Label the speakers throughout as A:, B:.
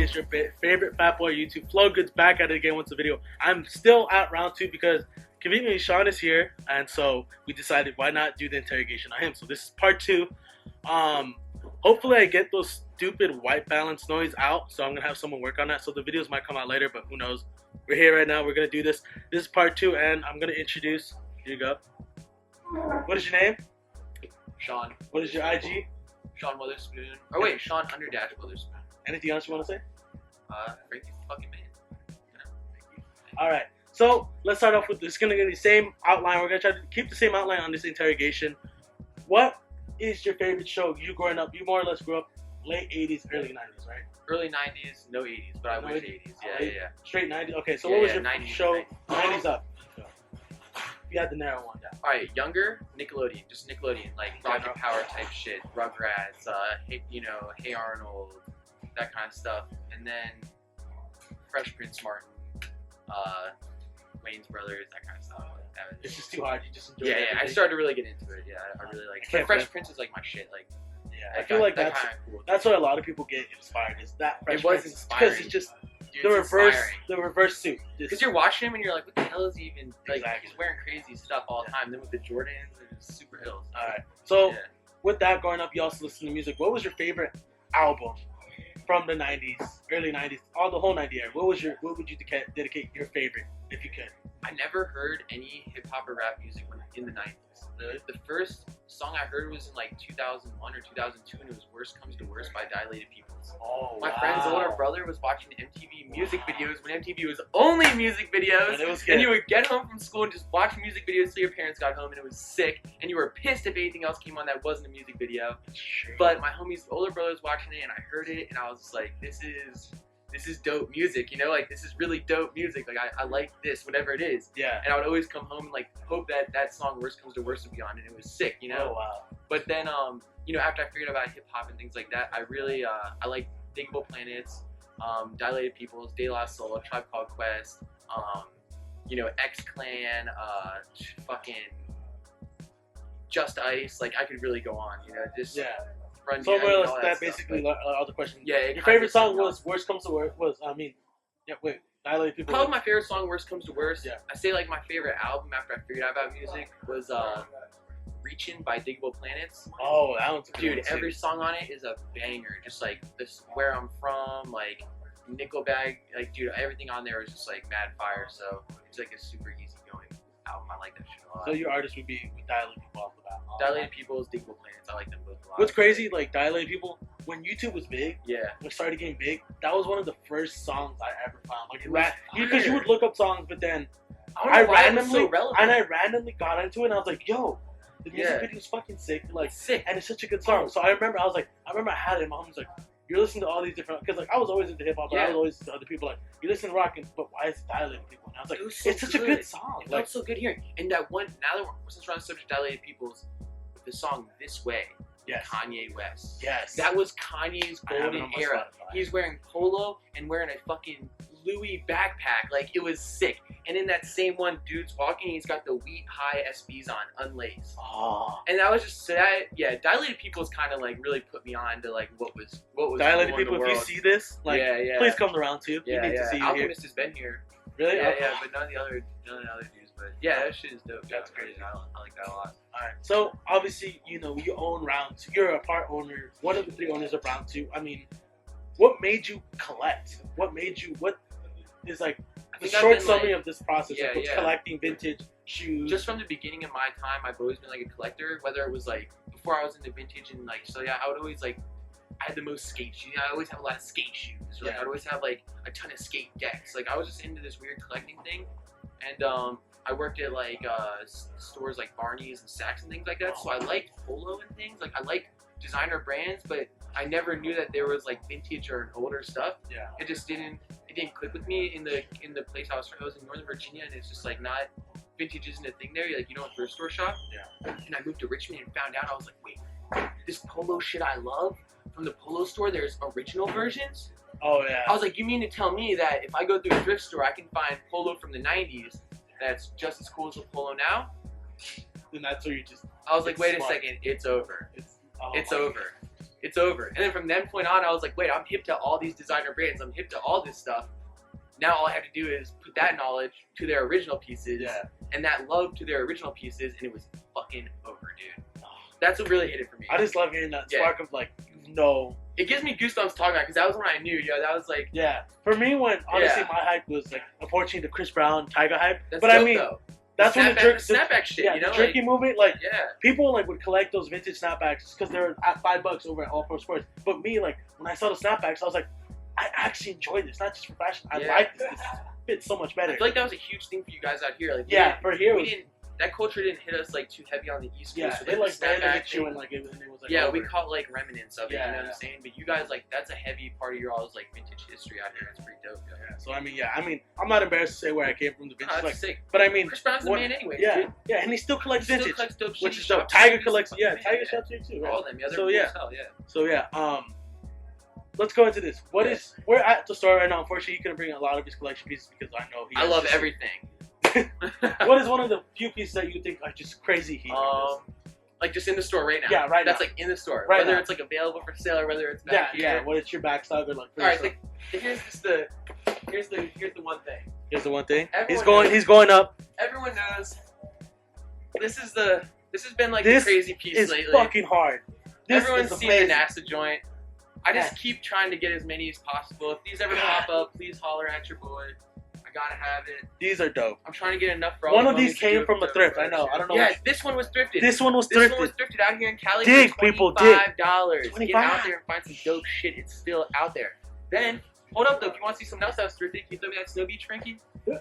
A: It's your favorite fat boy YouTube. Flow Good's back at it again with the video. I'm still at round 2 because conveniently Sean is here, and so we decided why not do the interrogation on him. So this is part 2. Hopefully I get those stupid white balance noise out, so I'm gonna have someone work on that. So the videos might come out later, but who knows? We're here right now. We're gonna do this. This is part 2, and I'm gonna introduce. Here you go. What is your name?
B: Sean.
A: What is your IG?
B: Sean Witherspoon. Oh wait, Sean _ Witherspoon.
A: Anything else you want to say?
B: Frankie fucking man.
A: All right. So let's start off with this. It's gonna be the same outline. We're gonna try to keep the same outline on this interrogation. What is your favorite show? You growing up? You more or less grew up late 80s, early 90s, right?
B: Early 90s, no 80s, but I wish 80s. Yeah.
A: Straight 90s. Okay. So what was your
B: 90s,
A: show? 90s up. You had to narrow one down.
B: All right, younger Nickelodeon, just Nickelodeon, like Rocket Power type shit, Rugrats, Hey Arnold, that kind of stuff, and then Fresh Prince Martin, Wayne's Brothers, that kind of stuff.
A: It's just too hard. You just enjoy it.
B: Yeah. I started to really get into it. Yeah, I really like it. Fresh Prince is like my shit. Like,
A: yeah, I feel like that's cool. That's what a lot of people get inspired. Is that Fresh
B: It was
A: Prince,
B: inspiring
A: because it's just
B: dude,
A: the reverse
B: inspiring.
A: suit.
B: Because you're watching him and you're like, what the hell is he even like?
A: Exactly.
B: He's wearing crazy stuff all the time. Then with the Jordans, it's super ill.
A: All right. So with that, growing up, you also listen to music. What was your favorite album from the 90s, early 90s, all the whole 90s era? What would you dedicate your favorite, if you could?
B: I never heard any hip hop or rap music when in the 90s. The first song I heard was in like 2001 or 2002, and it was "Worst Comes to Worst" by Dilated Peoples.
A: Oh,
B: My friend's older brother was watching MTV music videos when MTV was only music videos, and you would get home from school and just watch music videos till your parents got home, and it was sick, and you were pissed if anything else came on that wasn't a music video. But my homie's older brother was watching it, and I heard it, and I was just like, this is dope music, you know, like this is really dope music, like I like this, whatever it is. Yeah. And I would always come home and like hope that song "Worst Comes to Worst" would be on, and it was sick, you know.
A: Oh wow.
B: But then after I figured out about hip hop and things like that, I really I like Digable Planets, Dilated Peoples, De La Soul, Tribe Called Quest, X Clan, fucking Just Ice. Like I could really go on, you know, just run.
A: So more or less that basically all the questions.
B: Yeah.
A: Your favorite song was "Worst Comes to Worst." Dilated Peoples.
B: Probably my favorite song, "Worst Comes to Worst."
A: Yeah.
B: I say like my favorite album after I figured out about music was "Reaching" by Digable Planets.
A: Oh, that one's a good
B: dude. Every song on it is a banger. Just like this, "Where I'm From," like Nickelback, like dude, everything on there is just like mad fire. So it's like a super easy going album. I like that shit a lot.
A: So your artist would be Dilated People off the bat.
B: Dilated Peoples, Digable Planets. I like them both a lot.
A: What's crazy, like Dilated People, when YouTube was big, when it started getting big, that was one of the first songs I ever found. Like because you would look up songs, but then I randomly got into it, and I was like, yo. The music video is fucking sick, and it's such a good song. So I remember I had it. My mom was like, "You're listening to all these different," because like I was always into hip hop, but I was always to other people like, "You listen to rock, but why is it Dilated People?" And I was like, "It's such a good song."
B: It felt so good hearing. And that one, now that since we're on the subject of Dilated Peoples, the song "This Way," Kanye West. Yes, that was Kanye's golden era. He's wearing polo and wearing a fucking Louis backpack, like it was sick. And in that same one, dude's walking, he's got the wheat high SBs on, unlaced. Oh. And that was just Dilated People's kind of like really put me on to like what was
A: Dilated People. If you see this, like, please come to round 2. We need to see you
B: Alchemist has been here.
A: Really?
B: Yeah, but none of the other dudes. But yeah, that shit is dope. That's crazy. I like that a lot.
A: All right. So obviously, you own round 2. You're a part owner, one of the 3 owners of round 2. I mean, what made you collect? What is like the short summary of this process of collecting vintage shoes?
B: Just from the beginning of my time, I've always been like a collector. Whether it was like before I was into vintage and like I would always like I had the most skate shoes. I always have a lot of skate shoes. Like I'd always have like a ton of skate decks. Like I was just into this weird collecting thing, and I worked at like stores like Barney's and Saks and things like that. So I liked polo and things. Like I liked designer brands, but I never knew that there was like vintage or older stuff. Yeah. It just didn't click with me in the place I was in Northern Virginia, and it's just like not vintage isn't a thing there. Like you don't thrift store shop. Yeah. And I moved to Richmond and found out, I was like, wait, this polo shit I love from the polo store, there's original versions. Oh yeah. I was like, you mean to tell me that if I go through a thrift store, I can find polo from the 90s that's just as cool as the polo now?
A: Then that's where you just.
B: I was like, wait a second, it's over. It's over. It's over. And then from that point on, I was like, wait, I'm hip to all these designer brands. I'm hip to all this stuff. Now all I have to do is put that knowledge to their original pieces and that love to their original pieces, and it was fucking over, dude. That's what really hit it for me.
A: I just love hearing that spark of like, no.
B: It gives me goosebumps talking about it because that was when I knew, that was like.
A: Yeah. For me, when honestly my hype was like, unfortunately, the Chris Brown Tyga hype.
B: That's
A: but
B: dope,
A: I mean,
B: though.
A: that's when the
B: snapback shit,
A: you know, the jerky movement, like people like would collect those vintage snapbacks because they're at $5 over at All Pro Sports. But me, like when I saw the snapbacks, I was like, I actually enjoy this, not just for fashion. I like this. This fits so much better.
B: I feel like that was a huge thing for you guys out here. Like,
A: for here,
B: that culture didn't hit us like too heavy on the East Coast.
A: Yeah, it like barely hit you, and like it was like.
B: Yeah,
A: over.
B: We caught like remnants of it. You know what I'm saying? But you guys, like, that's a heavy part of your all's like vintage history out here. It's pretty dope.
A: Yeah. So I mean, I'm not embarrassed to say where I came from. The vintage,
B: that's sick.
A: But I mean,
B: Chris Brown's the man anyway.
A: Yeah, yeah, and he still collects vintage,
B: still collects dope shit.
A: Which is dope. Tiger collects, Tiger shops here too. Right?
B: All of them, So
A: let's go into this. We're at the store right now. Unfortunately, he couldn't bring a lot of his collection pieces because I know
B: I love everything.
A: What is one of the few pieces that you think are just crazy heat?
B: Like just in the store right now.
A: Yeah, right
B: That's
A: now.
B: like in the store.
A: Right
B: whether
A: now.
B: It's like available for sale or whether it's back here.
A: Yeah, whether it's your back stock or like.
B: Alright, here's the one thing.
A: Here's the one thing.
B: Everyone
A: He's going up.
B: Everyone knows. This has been like the crazy piece lately.
A: This is fucking hard.
B: Everyone's seen the NASA joint. I just keep trying to get as many as possible. If these ever pop up, please holler at your boy. I gotta have it.
A: These are dope.
B: I'm trying to get enough for all
A: one of these came from a thrift. I know. I don't know.
B: Yeah, this one was thrifted.
A: This one was thrifted
B: out here in Cali
A: dig,
B: for
A: people,
B: $25.
A: $25.
B: Get out there and find some dope shit. It's still out there. Then, hold up though. If you want to see something else that was thrifted, can you throw me that Snow Beach, Frankie?
A: Yeah.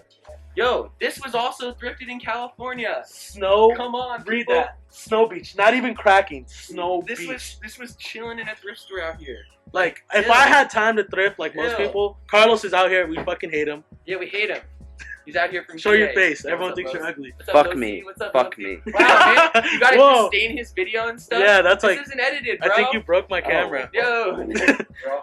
B: Yo, this was also thrifted in California.
A: Come on, read that. Snow Beach, not even cracking. Snow Beach.
B: This was chilling in a thrift store out here.
A: Like, if I had time to thrift, like most people, Carlos is out here. We fucking hate him.
B: Yeah, we hate him. He's out here from
A: Show your face. Everyone thinks you're ugly.
C: Fuck me. Fuck me.
B: Wow, man. You gotta sustain his video and stuff.
A: Yeah, that's like.
B: This isn't edited, bro.
A: I think you broke my camera.
B: Yo.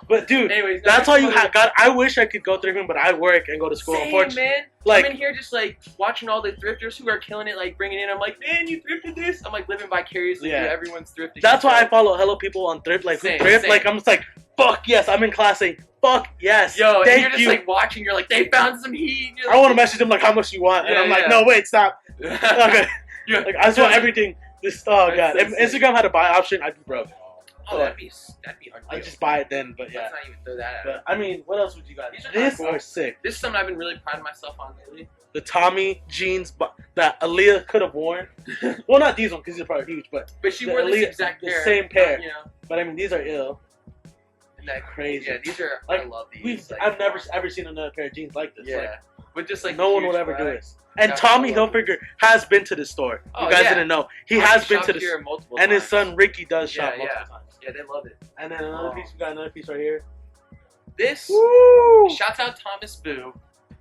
A: But dude,
B: anyways,
A: that's all you got. I wish I could go thrifting, but I work and go to school. Unfortunately,
B: man.
A: Like,
B: I'm in here just like watching all the thrifters who are killing it, like bringing in. I'm like, man, you thrifted this. I'm like living vicariously through everyone's thrifting.
A: That's why I follow hello people on thrift. Like who thrift. Like I'm just like, fuck yes, I'm in class A. Fuck yes.
B: Yo,
A: thank
B: and you're just
A: you.
B: like watching. You're like, they found some heat.
A: I want to message them like, how much you want, and I'm like, no, wait, stop. Okay. Like I just want everything. This god. If Instagram had a buy option, I'd be broke.
B: Oh, that'd be unreal.
A: I'd just buy it then, but yeah.
B: Let's not even throw that out.
A: But I mean, what else would you guys?
B: These
A: are sick.
B: This is something I've been really priding myself on lately.
A: The Tommy jeans that Aaliyah could have worn. Well, not these ones because these are probably huge, but
B: she wore this exact pair.
A: The same pair.
B: You know.
A: But I mean, these are ill.
B: Isn't that
A: crazy?
B: Yeah, these are.
A: Like,
B: I love these.
A: I've never ever seen another pair of jeans like this.
B: Yeah.
A: Like,
B: but just like
A: no one would ever do this. And Tommy Hilfiger has been to this store. You guys didn't know. He has been to this. And his son Ricky does shop multiple times.
B: Yeah, they love it.
A: And then another piece. We got another piece right here.
B: This. Shouts out Thomas Boo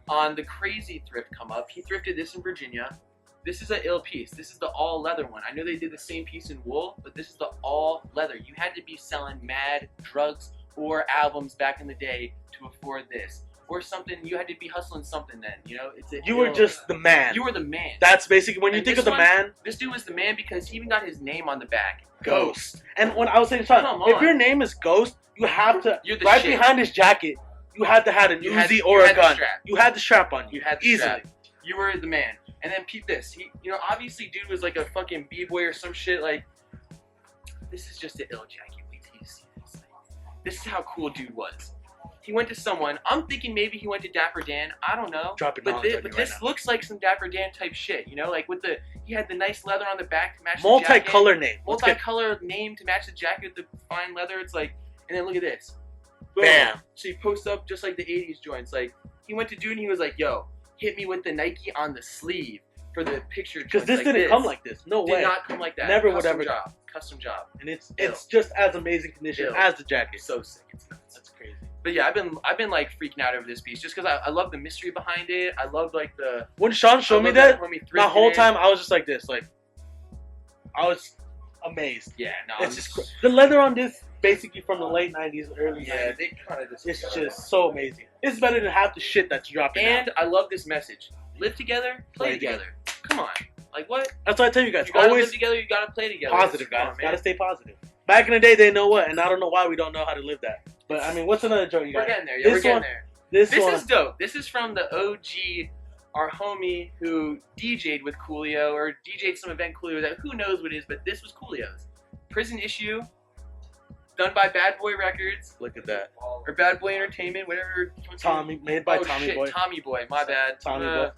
B: on the crazy thrift come up. He thrifted this in Virginia. This is an ill piece. This is the all leather one. I know they did the same piece in wool, but this is the all leather. You had to be selling mad drugs or albums back in the day to afford this. Or something, you had to be hustling something then, you know?
A: You were just the man.
B: You were the man.
A: That's basically, when you think of the man.
B: This dude was the man because he even got his name on the back.
A: Ghost. And when I was saying, if your name is Ghost, you have to, right behind his jacket, you had to have an Uzi or a gun. You had the strap on you.
B: You had the strap. You were the man. And then peep this. He, obviously dude was like a fucking b-boy or some shit. Like, this is just an ill jacket. Wait till you see this. Like, this is how cool dude was. He went to someone. I'm thinking maybe he went to Dapper Dan. I don't know. But this looks like some Dapper Dan type shit. You know, like with he had the nice leather on the back to match the jacket. Multicolor name to match the jacket with the fine leather. It's like, and then look at this. Boom.
A: Bam.
B: So he posts up just like the 80s joints. Like, he went to dude and he was like, yo, hit me with the Nike on the sleeve for the picture.
A: Because this didn't come like this. No way.
B: Did not come like that.
A: Never would ever.
B: Custom job.
A: And it's just as amazing condition as the jacket.
B: So sick. It's nuts.
A: That's crazy.
B: But yeah, I've been like freaking out over this piece just because I love the mystery behind it. I love like the.
A: When Sean showed me that, my whole time I was just like this, like I was amazed.
B: Yeah, no,
A: it's just the leather on this, basically from the late '90s, early '90s.
B: Yeah, they kind of just.
A: It's just so amazing. It's better than half the shit that's dropping.
B: And I love this message: live together, play together. Come on, like what?
A: That's what I tell you guys.
B: You gotta live together. You gotta play together.
A: Positive, guys. Gotta stay positive. back in the day, they know what, and I don't know why we don't know how to live that. But I mean, what's another joke you got?
B: We're getting there. Yeah, we're getting there. This
A: one
B: is dope. This is from the OG, our homie who DJ'd with Coolio or DJ'd some event Coolio that who knows what it is, but this was Coolio's Prison Issue, done by Bad Boy Records.
A: Look at that.
B: Or Bad Boy Entertainment, whatever.
A: Made by Tommy
B: Boy. Tommy Boy, my bad.
A: Tommy Boy.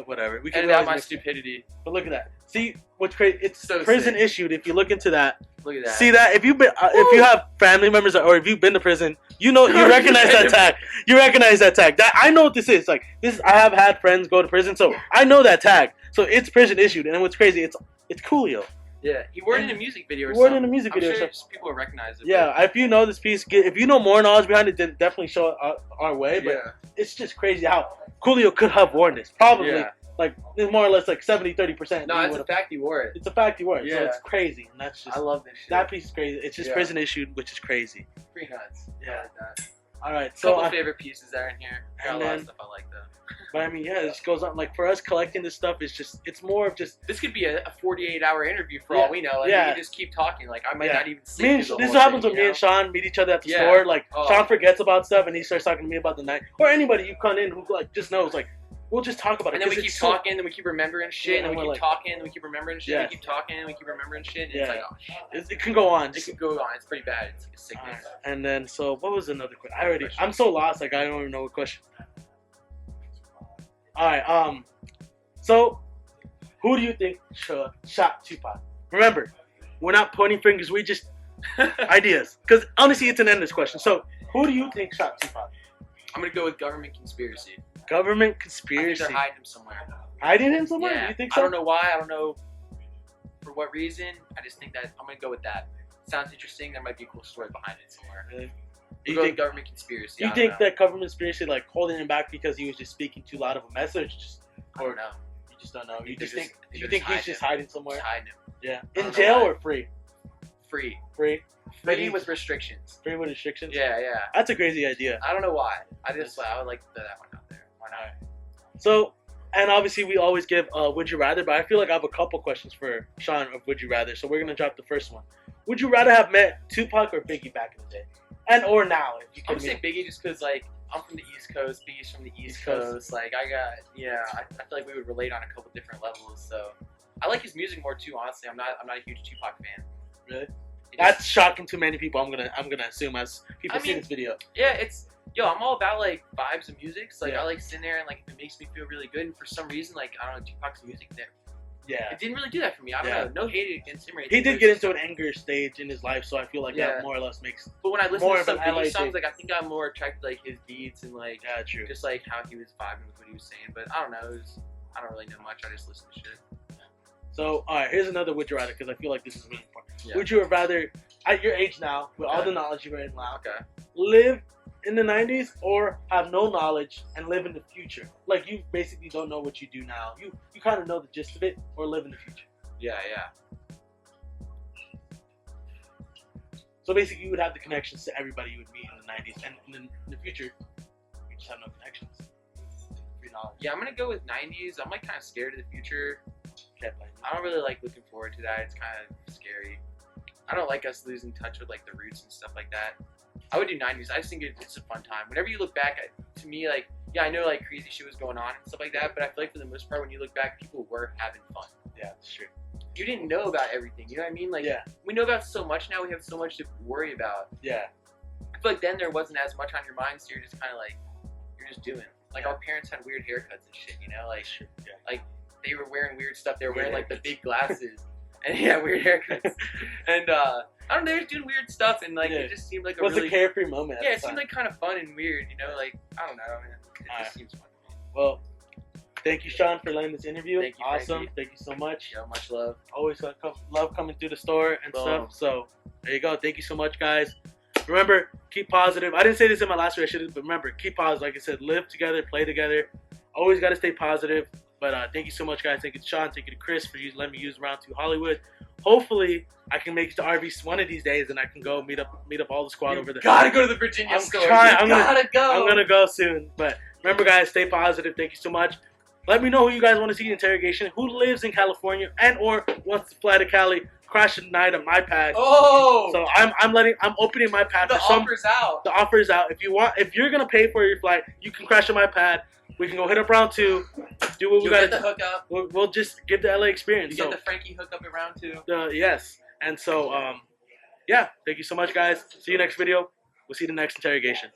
A: Whatever.
B: We can edit out my stupidity.
A: But look at that. See what's crazy? It's
B: so
A: prison
B: sick.
A: Issued. If you look into that,
B: look at that.
A: See that? If you've been, if you have family members or if you've been to prison, you recognize that tag. You recognize that tag. That I know what this is. Like this, I have had friends go to prison, so I know that tag. So it's prison issued, and what's crazy? It's Coolio.
B: Yeah, he wore it in a music video or
A: something.
B: Wore it in
A: a music video.
B: I'm sure people will recognize it.
A: Yeah, if you know this piece, if you know more knowledge behind it, then definitely show it our way. But it's just crazy how Coolio could have worn this. Probably. Yeah. Like, it's more or less like 70-30%.
B: No, it's a fact he wore it.
A: It's a fact he wore it. Yeah. So it's crazy. And that's just...
B: I love this shit.
A: That piece is crazy. It's just prison issued, which is crazy.
B: Pretty nuts.
A: Yeah.
B: I like that.
A: Alright, so...
B: Couple favorite pieces that are in here. Got a lot of stuff I like, though.
A: But I mean, yeah, this goes on. Like, for us, collecting this stuff is just... It's more of just...
B: This could be a 48-hour interview for all we know. Like, we can just keep talking. Like, I might not even see
A: This is what happens when me and Sean meet each other at the store. Like, Sean forgets about stuff, and he starts talking to me about the night. Or anybody you come in who, like, just knows, like... We'll just talk about it.
B: And then we keep talking, then we keep remembering shit, and then we keep talking, and we keep remembering shit, and we keep talking, and we keep remembering shit, and it's like, oh shit.
A: It can go on.
B: It can go on. It's pretty bad. It's like a sickness.
A: And then, so, what was another question? I'm so lost, like, I don't even know what question. Alright, so, who do you think shot Tupac? Remember, we're not pointing fingers, we just, ideas. Because, honestly, it's an endless question. So, who do you think shot Tupac?
B: I'm going to go with government conspiracy.
A: Government conspiracy.
B: I think they're hiding him somewhere.
A: Hiding him somewhere?
B: Yeah.
A: You think so?
B: I don't know why. I don't know for what reason. I just think that I'm going to go with that. Sounds interesting. There might be a cool story behind it somewhere.
A: Really?
B: You think government conspiracy?
A: You think that government conspiracy, like, holding him back because he was just speaking too loud of a message?
B: I don't know.
A: You just don't know. You think he's just hiding somewhere?
B: Just hiding him.
A: Yeah. In jail or free?
B: Free.
A: Free?
B: Free with restrictions.
A: Free with restrictions?
B: Yeah, yeah.
A: That's a crazy idea.
B: I don't know why. I would like to throw that one out there. Why not?
A: So, and obviously we always give Would You Rather, but I feel like I have a couple questions for Sean of Would You Rather, so we're going to drop the first one. Would you rather have met Tupac or Biggie back in the day? And or now, if you could.
B: I'm going to say Biggie just because, like, I'm from the East Coast, Biggie's from the East Coast. Like, I feel like we would relate on a couple different levels, so. I like his music more, too, honestly. I'm not a huge Tupac fan.
A: Really? That's shocking to many people, I'm gonna assume, as people see this video.
B: Yeah, I'm all about, like, vibes of music. So, like, I like sitting there and, like, it makes me feel really good. And for some reason, like, I don't know, Tupac's music there.
A: Yeah.
B: It didn't really do that for me. I don't know. No hate against him or anything.
A: He did get into an anger stage in his life, so I feel like that more or less makes.
B: But when I listen to some Biggie songs, like, I think I'm more attracted to, like, his beats and, like,
A: true.
B: Just, like, how he was vibing with what he was saying. But I don't know. I don't really know much. I just listen to shit.
A: So, alright, here's another Would You Rather, because I feel like this is really important.
B: Yeah.
A: Would you rather, at your age now, with all the knowledge you've right now, live in the 90s or have no knowledge and live in the future? Like, you basically don't know what you do now. You kind of know the gist of it, or live in the future.
B: Yeah.
A: So basically, you would have the connections to everybody you would meet in the 90s, and in the future, you just have no connections. Free knowledge.
B: Yeah, I'm going to go with 90s. I'm, like, kind of scared of the future. I don't really like looking forward to that. It's kind of scary. I don't like us losing touch with, like, the roots and stuff like that. I would do 90s. I just think it's a fun time. Whenever you look back, to me, like, yeah, I know, like, crazy shit was going on and stuff like that, but I feel like for the most part, when you look back, people were having fun.
A: Yeah, that's true.
B: You didn't know about everything. You know what I mean? Like, we know about so much now. We have so much to worry about.
A: Yeah.
B: I feel like then there wasn't as much on your mind, so you're just kind of like, you're just doing. Like, our parents had weird haircuts and shit, you know? Like, like, they were wearing weird stuff. They were wearing, like, the big glasses. And, weird haircuts. And, I don't know, they were doing weird stuff, and, like, it just seemed like
A: a really... a carefree moment.
B: Yeah, it seemed, like, kind of fun and weird, you know? Like, I don't know, man. It just seems fun to me.
A: Well, thank you, Sean, for letting this interview.
B: Thank you,
A: awesome.
B: Frankie.
A: Thank you so much.
B: Yeah, much love.
A: Always love coming through the store and stuff. So, there you go. Thank you so much, guys. Remember, keep positive. I didn't say this in my last video, I should have, but remember, keep positive. Like I said, live together, play together. Always got to stay positive. But thank you so much, guys. Thank you to Sean. Thank you to Chris for letting me use Round 2 Hollywood. Hopefully, I can make it to RV one of these days, and I can go meet up all the squad over there.
B: Gotta go to the Virginia store.
A: I'm gonna go soon. But remember, guys, stay positive. Thank you so much. Let me know who you guys want to see in Interrogation. Who lives in California and or wants to fly to Cali? crash tonight on my pad.
B: Oh.
A: So I'm opening my pad.
B: The offer's out.
A: The offer's out. If you're gonna pay for your flight, you can crash on my pad. We can go hit up round 2. Do what we gotta do.
B: Get the hookup.
A: We'll just get the LA experience.
B: You get the Frankie hookup at round 2.
A: Yes. And so yeah. Thank you so much, guys. See you next video. We'll see you in the next interrogation.